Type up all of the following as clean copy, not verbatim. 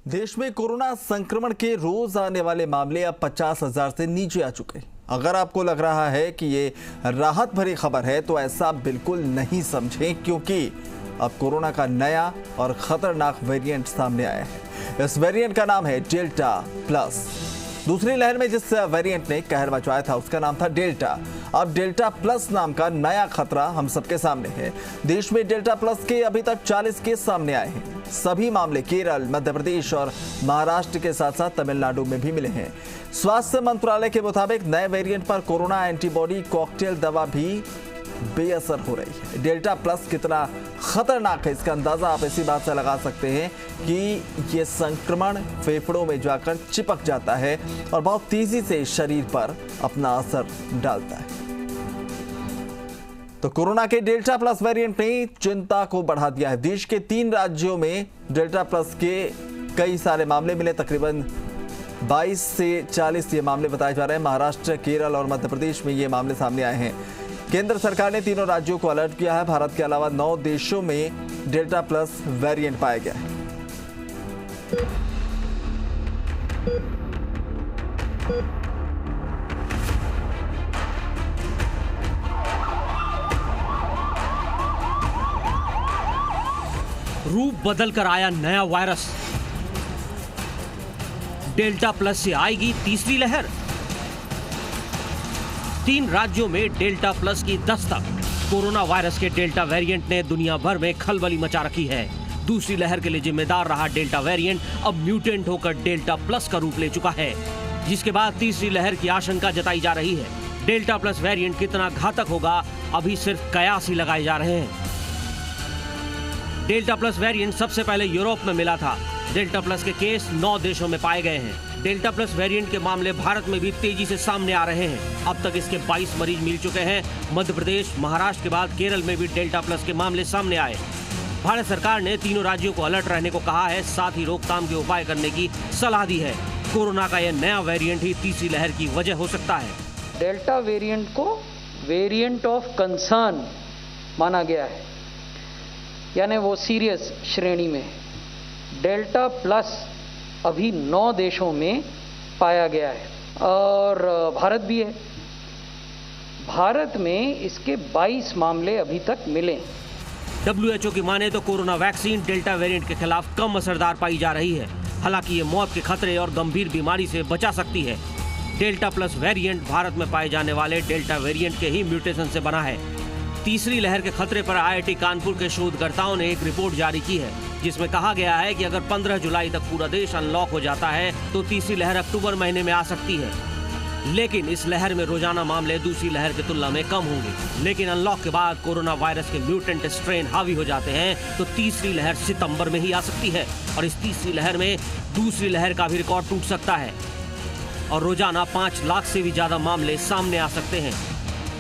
देश में कोरोना संक्रमण के रोज आने वाले मामले अब 50,000 से नीचे आ चुके हैं। अगर आपको लग रहा है कि ये राहत भरी खबर है तो ऐसा बिल्कुल नहीं समझें, क्योंकि अब कोरोना का नया और खतरनाक वेरिएंट सामने आया है। इस वेरिएंट का नाम है डेल्टा प्लस। दूसरी लहर में जिस वेरिएंट ने कहर मचाया था उसका नाम था डेल्टा। अब डेल्टा प्लस नाम का नया खतरा हम सबके सामने है। देश में डेल्टा प्लस के अभी तक 40 केस सामने आए हैं। सभी मामले केरल, मध्य प्रदेश और महाराष्ट्र के साथ साथ तमिलनाडु में भी मिले हैं। स्वास्थ्य मंत्रालय के मुताबिक नए वेरिएंट पर कोरोना एंटीबॉडी कॉकटेल दवा भी बेअसर हो रही है। डेल्टा प्लस कितना खतरनाक है इसका अंदाजा आप इसी बात से लगा सकते हैं कि ये संक्रमण फेफड़ों में जाकर चिपक जाता है और बहुत तेजी से शरीर पर अपना असर डालता है। तो कोरोना के डेल्टा प्लस वेरिएंट ने चिंता को बढ़ा दिया है। देश के 3 राज्यों में डेल्टा प्लस के कई सारे मामले मिले। तकरीबन 22 से 40 ये मामले बताए जा रहे हैं। महाराष्ट्र, केरल और मध्य प्रदेश में ये मामले सामने आए हैं। केंद्र सरकार ने तीनों राज्यों को अलर्ट किया है। भारत के अलावा 9 देशों में डेल्टा प्लस वेरिएंट पाया गया है। रूप बदलकर आया नया वायरस। डेल्टा प्लस से आएगी तीसरी लहर। 3 राज्यों में डेल्टा प्लस की दस्तक। कोरोना वायरस के डेल्टा वेरिएंट ने दुनिया भर में खलबली मचा रखी है। दूसरी लहर के लिए जिम्मेदार रहा डेल्टा वेरिएंट अब म्यूटेंट होकर डेल्टा प्लस का रूप ले चुका है, जिसके बाद तीसरी लहर की आशंका जताई जा रही है। डेल्टा प्लस वेरिएंट कितना घातक होगा अभी सिर्फ कयास ही लगाए जा रहे हैं। डेल्टा प्लस वेरिएंट सबसे पहले यूरोप में मिला था। डेल्टा प्लस के केस 9 देशों में पाए गए हैं। डेल्टा प्लस वेरिएंट के मामले भारत में भी तेजी से सामने आ रहे हैं। अब तक इसके 22 मरीज मिल चुके हैं। मध्य प्रदेश, महाराष्ट्र के बाद केरल में भी डेल्टा प्लस के मामले सामने आए। भारत सरकार ने तीनों राज्यों को अलर्ट रहने को कहा है, साथ ही रोकथाम के उपाय करने की सलाह दी है। कोरोना का यह नया वेरिएंट ही तीसरी लहर की वजह हो सकता है। डेल्टा वेरिएंट को वेरिएंट ऑफ कंसर्न माना गया है, यानी वो सीरियस श्रेणी में। डेल्टा प्लस अभी 9 देशों में पाया गया है और भारत भी है। भारत में इसके 22 मामले अभी तक मिले। WHO की माने तो कोरोना वैक्सीन डेल्टा वेरिएंट के खिलाफ कम असरदार पाई जा रही है। हालांकि ये मौत के खतरे और गंभीर बीमारी से बचा सकती है। डेल्टा प्लस वेरिएंट भारत में पाए जाने वाले डेल्टा वेरिएंट के ही म्यूटेशन से बना है। तीसरी लहर के खतरे पर IIT कानपुर के शोधकर्ताओं ने एक रिपोर्ट जारी की है, जिसमें कहा गया है कि अगर 15 जुलाई तक पूरा देश अनलॉक हो जाता है तो तीसरी लहर अक्टूबर महीने में आ सकती है। लेकिन इस लहर में रोजाना मामले दूसरी लहर की तुलना में कम होंगे। लेकिन अनलॉक के बाद कोरोना वायरस के म्यूटेंट स्ट्रेन हावी हो जाते हैं तो तीसरी लहर सितंबर में ही आ सकती है और इस तीसरी लहर में दूसरी लहर का भी रिकॉर्ड टूट सकता है और रोजाना 5 लाख से भी ज्यादा मामले सामने आ सकते हैं।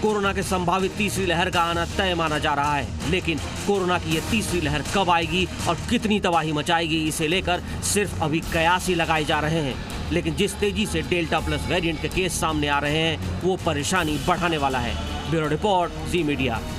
कोरोना के संभावित तीसरी लहर का आना तय माना जा रहा है, लेकिन कोरोना की यह तीसरी लहर कब आएगी और कितनी तबाही मचाएगी इसे लेकर सिर्फ अभी कयास ही लगाए जा रहे हैं। लेकिन जिस तेजी से डेल्टा प्लस वेरिएंट के केस सामने आ रहे हैं वो परेशानी बढ़ाने वाला है। ब्यूरो रिपोर्ट, जी मीडिया।